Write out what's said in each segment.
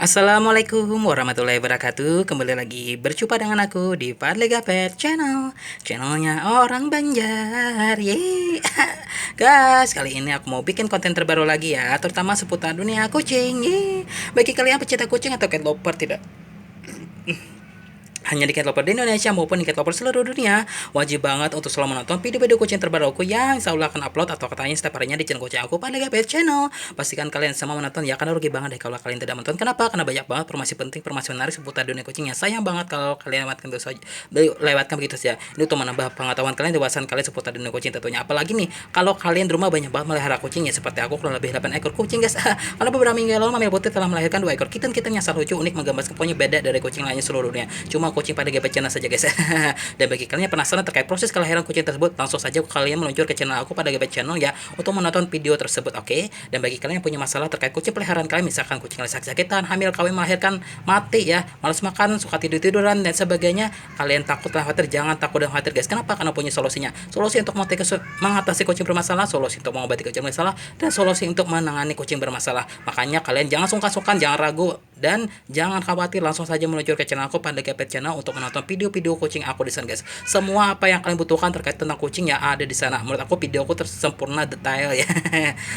Assalamualaikum warahmatullahi wabarakatuh. Kembali lagi berjumpa dengan aku di Padlega Pet Channel. Channelnya orang Banjar. Yeay. Guys, kali ini aku mau bikin konten terbaru lagi ya, terutama seputar dunia kucing. Yeay. Bagi kalian pecinta kucing atau cat lover tidak hanya di cat lover di Indonesia maupun di cat lover seluruh dunia, wajib banget untuk selalu menonton video-video kucing terbaru aku yang selalu akan upload atau katanya setiap harinya di channel kucing aku pada Gapet Channel. Pastikan kalian semua menonton ya, karena rugi banget deh kalau kalian tidak menonton. Kenapa? Karena banyak banget informasi penting, informasi menarik seputar dunia kucingnya. Sayang banget kalau kalian lewatkan begitu saja. Ini untuk menambah pengetahuan kalian, wawasan kalian seputar dunia kucing tentunya. Apalagi nih, kalau kalian di rumah banyak banget melihara kucing ya, seperti aku kurang lebih 8 ekor kucing guys. Karena beberapa minggu lalu Mami Putih telah melahirkan 2 ekor kitten yang sangat lucu, unik, menggambarkan pokoknya beda dari kucing lainnya seluruh dunia. Cuma kucing pada Gapet Channel saja guys. Dan bagi kalian yang penasaran terkait proses kelahiran kucing tersebut, langsung saja kalian meluncur ke channel aku pada Gapet Channel ya, untuk menonton video tersebut, oke? Dan bagi kalian yang punya masalah terkait kucing peliharaan kalian, misalkan kucing kalian sakit-sakitan, hamil, kawin, melahirkan, mati ya, malas makan, suka tidur-tiduran dan sebagainya, kalian takut dan khawatir, jangan takut dan khawatir guys. Kenapa? Karena punya solusinya. Solusi untuk mengatasi kucing bermasalah, solusi untuk mengobati kucing bermasalah, dan solusi untuk menangani kucing bermasalah. Makanya kalian jangan sungkan-sungkan, jangan ragu, dan jangan khawatir, langsung saja meluncur ke channel aku pada Gapet Channel untuk menonton video-video kucing aku di sana guys. Semua apa yang kalian butuhkan terkait tentang kucing ya ada di sana. Menurut aku video aku tersempurna detail ya.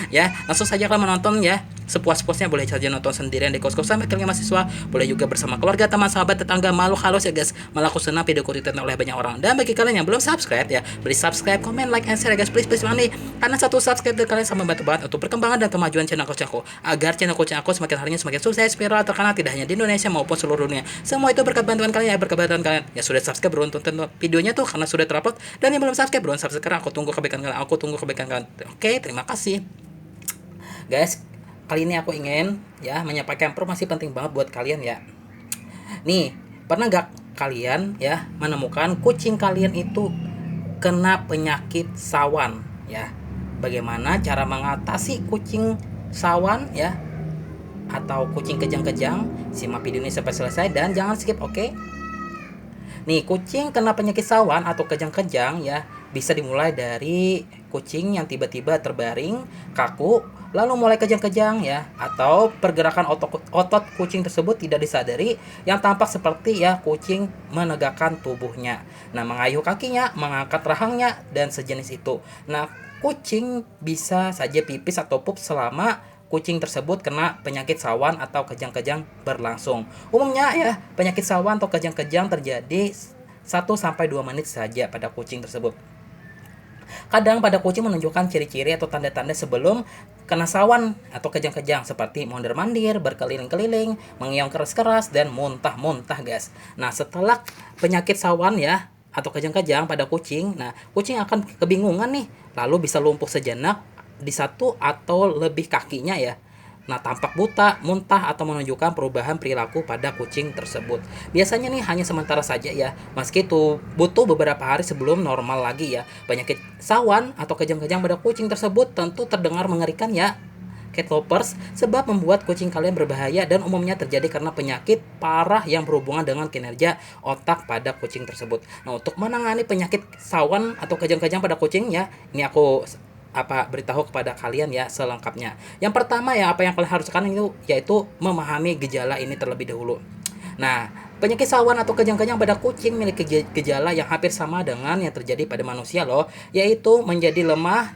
Ya, langsung saja kalian menonton ya. Sepuas-puasnya, boleh saja nonton sendirian di kos-kosan kalian mahasiswa, boleh juga bersama keluarga, teman, sahabat, tetangga, makhluk halus ya guys. Malah aku senang video aku ditonton oleh banyak orang. Dan bagi kalian yang belum subscribe ya, beri subscribe, comment, like, and share ya guys, please banget nih. Karena satu subscribe dari kalian sama membantu banget untuk perkembangan dan kemajuan channel kucing aku, agar channel kucing aku semakin harinya semakin sukses, viral, terkenal tidak hanya di Indonesia maupun seluruh dunia. Semua itu berkat bantuan kalian ya, berkat bantuan kalian. Ya sudah subscribe belum tonton videonya tuh karena sudah terupload, dan yang belum subscribe belum subscribe sekarang. Aku tunggu kebaikan kalian, aku tunggu kebaikan kalian. Oke, terima kasih guys. Kali ini aku ingin ya menyampaikan informasi penting banget buat kalian ya. Nih, pernah gak kalian ya menemukan kucing kalian itu kena penyakit sawan ya? Bagaimana cara mengatasi kucing sawan ya, atau kucing kejang-kejang? Simak video ini sampai selesai dan jangan skip, oke? Nih, kucing kena penyakit sawan atau kejang-kejang ya, bisa dimulai dari kucing yang tiba-tiba terbaring, kaku, lalu mulai kejang-kejang ya, atau pergerakan otot kucing tersebut tidak disadari yang tampak seperti ya kucing menegakkan tubuhnya. Nah, mengayuh kakinya, mengangkat rahangnya dan sejenis itu. Nah, kucing bisa saja pipis atau pup selama kucing tersebut kena penyakit sawan atau kejang-kejang berlangsung. Umumnya ya, penyakit sawan atau kejang-kejang terjadi 1 sampai 2 menit saja pada kucing tersebut. Kadang pada kucing menunjukkan ciri-ciri atau tanda-tanda sebelum kena sawan atau kejang-kejang, seperti mondar-mandir, berkeliling-keliling, mengiang keras-keras, dan muntah-muntah guys. Nah, setelah penyakit sawan ya atau kejang-kejang pada kucing, nah kucing akan kebingungan nih, lalu bisa lumpuh sejenak di satu atau lebih kakinya ya. Nah, tampak buta, muntah, atau menunjukkan perubahan perilaku pada kucing tersebut. Biasanya nih hanya sementara saja ya, meski itu butuh beberapa hari sebelum normal lagi ya. Penyakit sawan atau kejang-kejang pada kucing tersebut tentu terdengar mengerikan ya, cat lovers, sebab membuat kucing kalian berbahaya dan umumnya terjadi karena penyakit parah yang berhubungan dengan kinerja otak pada kucing tersebut. Nah, untuk menangani penyakit sawan atau kejang-kejang pada kucing ya, ini aku beritahu kepada kalian ya selengkapnya. Yang pertama ya, apa yang kalian harus lakukan itu yaitu memahami gejala ini terlebih dahulu. Nah, penyakit sawan atau kejang-kejang pada kucing memiliki gejala yang hampir sama dengan yang terjadi pada manusia loh, yaitu menjadi lemah,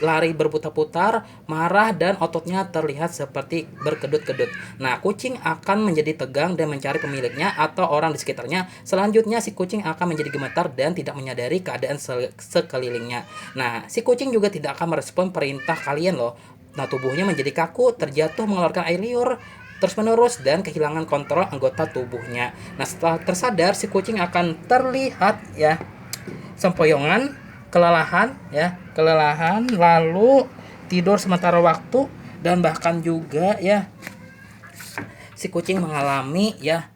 lari berputar-putar, marah, dan ototnya terlihat seperti berkedut-kedut. Nah, kucing akan menjadi tegang dan mencari pemiliknya atau orang di sekitarnya. Selanjutnya, si kucing akan menjadi gemetar dan tidak menyadari keadaan sekelilingnya. Nah, si kucing juga tidak akan merespon perintah kalian loh. Nah, tubuhnya menjadi kaku, terjatuh, mengeluarkan air liur terus-menerus, dan kehilangan kontrol anggota tubuhnya. Nah, setelah tersadar, si kucing akan terlihat ya sempoyongan, kelelahan, lalu tidur sementara waktu, dan bahkan juga ya si kucing mengalami ya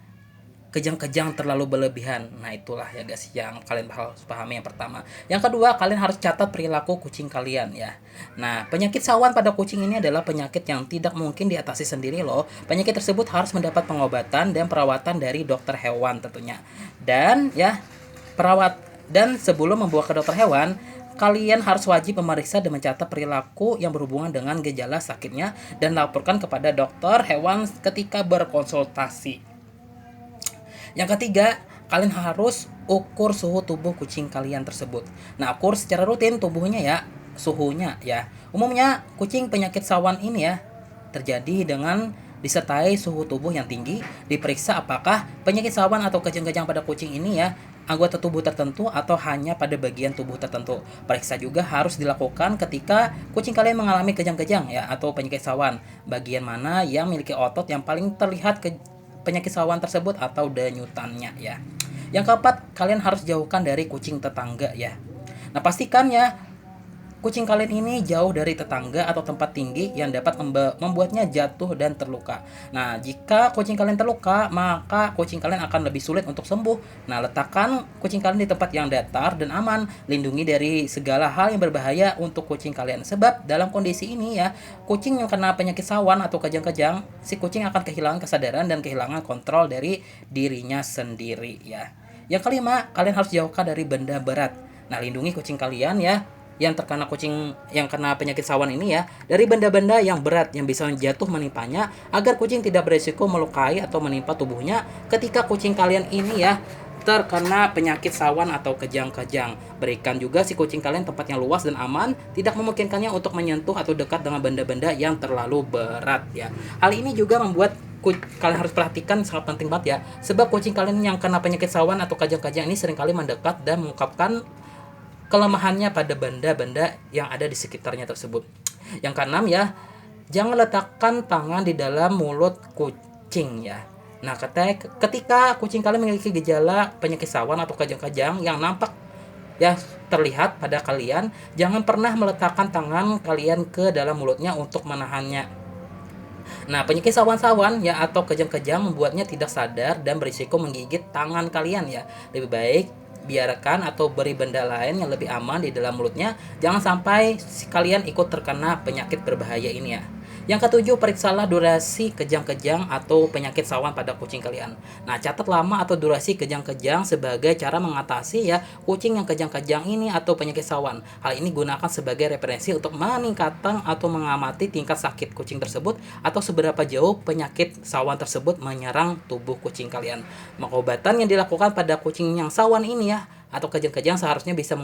kejang-kejang terlalu berlebihan. Nah, itulah ya guys yang kalian harus pahami yang pertama. Yang kedua, kalian harus catat perilaku kucing kalian ya. Nah, penyakit sawan pada kucing ini adalah penyakit yang tidak mungkin diatasi sendiri loh. Penyakit tersebut harus mendapat pengobatan dan perawatan dari dokter hewan tentunya. Dan ya, dan sebelum membawa ke dokter hewan, kalian harus wajib memeriksa dan mencatat perilaku yang berhubungan dengan gejala sakitnya dan laporkan kepada dokter hewan ketika berkonsultasi. Yang ketiga, kalian harus ukur suhu tubuh kucing kalian tersebut. Nah, ukur secara rutin tubuhnya ya, suhunya ya. Umumnya kucing penyakit sawan ini ya terjadi dengan disertai suhu tubuh yang tinggi. Diperiksa apakah penyakit sawan atau kejang-kejang pada kucing ini ya anggota tubuh tertentu atau hanya pada bagian tubuh tertentu. Periksa juga harus dilakukan ketika kucing kalian mengalami kejang-kejang ya atau penyakit sawan. Bagian mana yang memiliki otot yang paling terlihat penyakit sawan tersebut atau denyutannya ya. Yang keempat, kalian harus jauhkan dari kucing tetangga ya. Nah, pastikan ya kucing kalian ini jauh dari tetangga atau tempat tinggi yang dapat membuatnya jatuh dan terluka. Nah, jika kucing kalian terluka, maka kucing kalian akan lebih sulit untuk sembuh. Nah, letakkan kucing kalian di tempat yang datar dan aman. Lindungi dari segala hal yang berbahaya untuk kucing kalian. Sebab dalam kondisi ini ya, kucing yang kena penyakit sawan atau kejang-kejang, si kucing akan kehilangan kesadaran dan kehilangan kontrol dari dirinya sendiri ya. Yang kelima, kalian harus jauhkan dari benda berat. Nah, lindungi kucing kalian ya yang terkena kucing yang kena penyakit sawan ini ya dari benda-benda yang berat yang bisa jatuh menimpanya agar kucing tidak berisiko melukai atau menimpa tubuhnya ketika kucing kalian ini ya terkena penyakit sawan atau kejang-kejang. Berikan juga si kucing kalian tempat yang luas dan aman, tidak memungkinkannya untuk menyentuh atau dekat dengan benda-benda yang terlalu berat ya. Hal ini juga membuat kalian harus perhatikan, sangat penting banget ya, sebab kucing kalian yang kena penyakit sawan atau kejang-kejang ini seringkali mendekat dan mengungkapkan kelemahannya pada benda-benda yang ada di sekitarnya tersebut. Yang keenam ya, jangan letakkan tangan di dalam mulut kucing ya. Nah, ketika kucing kalian memiliki gejala penyakit sawan atau kejang-kejang yang nampak ya terlihat pada kalian, jangan pernah meletakkan tangan kalian ke dalam mulutnya untuk menahannya. Nah, penyakit sawan-sawan ya atau kejang-kejang membuatnya tidak sadar dan berisiko menggigit tangan kalian ya. Lebih baik biarkan atau beri benda lain yang lebih aman di dalam mulutnya. Jangan sampai kalian ikut terkena penyakit berbahaya ini ya. Yang ketujuh, periksalah durasi kejang-kejang atau penyakit sawan pada kucing kalian. Nah, catat lama atau durasi kejang-kejang sebagai cara mengatasi ya kucing yang kejang-kejang ini atau penyakit sawan. Hal ini gunakan sebagai referensi untuk meningkatkan atau mengamati tingkat sakit kucing tersebut atau seberapa jauh penyakit sawan tersebut menyerang tubuh kucing kalian. Pengobatan yang dilakukan pada kucing yang sawan ini ya atau kejang-kejang seharusnya bisa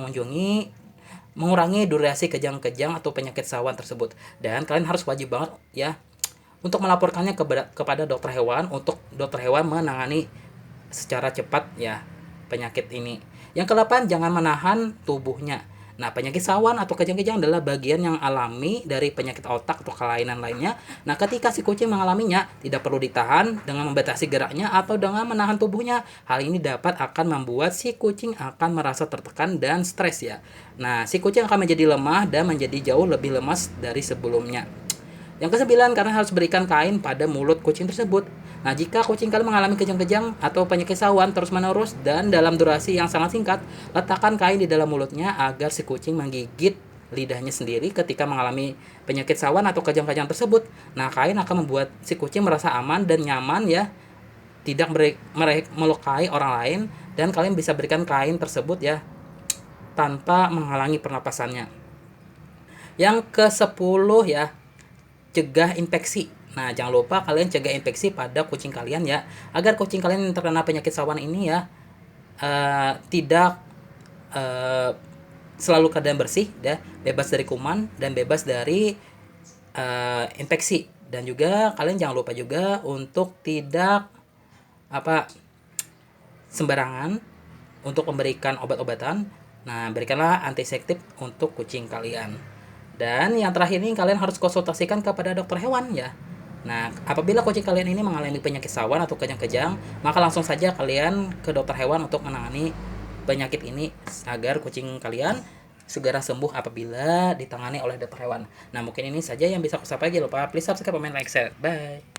mengurangi durasi kejang-kejang atau penyakit sawan tersebut. Dan kalian harus wajib banget ya untuk melaporkannya kepada dokter hewan untuk dokter hewan menangani secara cepat ya penyakit ini. Yang ke-8, jangan menahan tubuhnya. Nah, penyakit sawan atau kejang-kejang adalah bagian yang alami dari penyakit otak atau kelainan lainnya. Nah, ketika si kucing mengalaminya, tidak perlu ditahan dengan membatasi geraknya atau dengan menahan tubuhnya. Hal ini akan membuat si kucing akan merasa tertekan dan stres ya. Nah, si kucing akan menjadi lemah dan menjadi jauh lebih lemas dari sebelumnya. Yang ke-9, karena harus berikan kain pada mulut kucing tersebut. Nah, jika kucing kalian mengalami kejang-kejang atau penyakit sawan terus-menerus dan dalam durasi yang sangat singkat, letakkan kain di dalam mulutnya agar si kucing menggigit lidahnya sendiri ketika mengalami penyakit sawan atau kejang-kejang tersebut. Nah, kain akan membuat si kucing merasa aman dan nyaman ya, tidak melukai orang lain, dan kalian bisa berikan kain tersebut ya tanpa menghalangi pernapasannya. Yang ke-10 ya, cegah infeksi. Nah, jangan lupa kalian cegah infeksi pada kucing kalian ya, agar kucing kalian yang terkena penyakit sawan ini ya tidak selalu keadaan bersih ya, bebas dari kuman dan bebas dari infeksi. Dan juga kalian jangan lupa juga untuk tidak sembarangan untuk memberikan obat-obatan. Nah, berikanlah antiseptik untuk kucing kalian. Dan yang terakhir ini, kalian harus konsultasikan kepada dokter hewan ya. Nah, apabila kucing kalian ini mengalami penyakit sawan atau kejang-kejang, maka langsung saja kalian ke dokter hewan untuk menangani penyakit ini agar kucing kalian segera sembuh apabila ditangani oleh dokter hewan. Nah, mungkin ini saja yang bisa aku sampaikan. Jangan lupa please subscribe, comment, like, share. Bye.